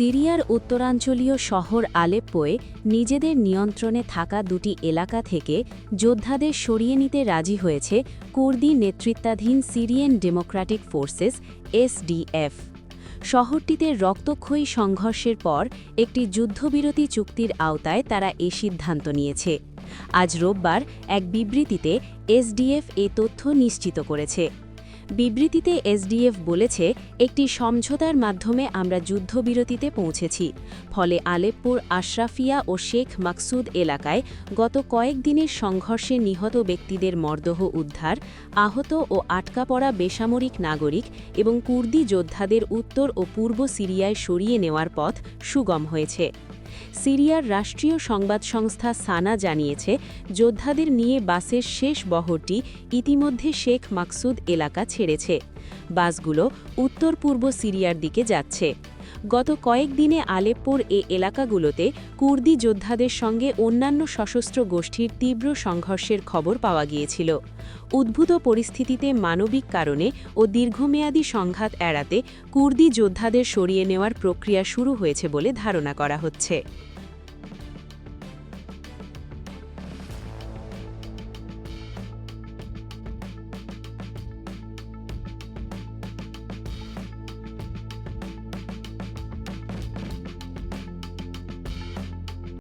সিরিয়ার উত্তরাঞ্চলীয় শহর আলেপ্পোয় নিজেদের নিয়ন্ত্রণে থাকা দুটি এলাকা থেকে যোদ্ধাদের সরিয়ে নিতে রাজি হয়েছে কুর্দি নেতৃত্বাধীন সিরিয়ান ডেমোক্রেটিক ফোর্সেস এসডিএফ। শহরটিতে রক্তক্ষয়ী সংঘর্ষের পর একটি যুদ্ধবিরতি চুক্তির আওতায় তারা এ সিদ্ধান্ত নিয়েছে। আজ রোববার এক বিবৃতিতে এসডিএফ এ তথ্য নিশ্চিত করেছে। বিবৃতিতে এসডিএফ বলেছে, একটি সমঝোতার মাধ্যমে আমরা যুদ্ধবিরতিতে পৌঁছেছি, ফলে আলেপ্পোর আশরাফিয়া ও শেখ মাকসুদ এলাকায় গত কয়েকদিনের সংঘর্ষে নিহত ব্যক্তিদের মরদেহ উদ্ধার, আহত ও আটকা পড়া বেসামরিক নাগরিক এবং কুর্দি যোদ্ধাদের উত্তর ও পূর্ব সিরিয়ায় সরিয়ে নেওয়ার পথ সুগম হয়েছে। সিরিয়ার রাষ্ট্রীয় সংবাদ সংস্থা সানা জানিয়েছে, যোদ্ধাদের নিয়ে বাসের শেষ বহরটি ইতিমধ্যে শেখ মাকসুদ এলাকা ছেড়েছে। বাসগুলো উত্তর পূর্ব সিরিয়ার দিকে যাচ্ছে। গত কয়েকদিনে আলেপ্পোর এ এলাকাগুলোতে কুর্দি যোদ্ধাদের সঙ্গে অন্যান্য সশস্ত্র গোষ্ঠীর তীব্র সংঘর্ষের খবর পাওয়া গিয়েছিল। উদ্ভূত পরিস্থিতিতে মানবিক কারণে ও দীর্ঘমেয়াদী সংঘাত এড়াতে কুর্দি যোদ্ধাদের সরিয়ে নেওয়ার প্রক্রিয়া শুরু হয়েছে বলে ধারণা করা হচ্ছে।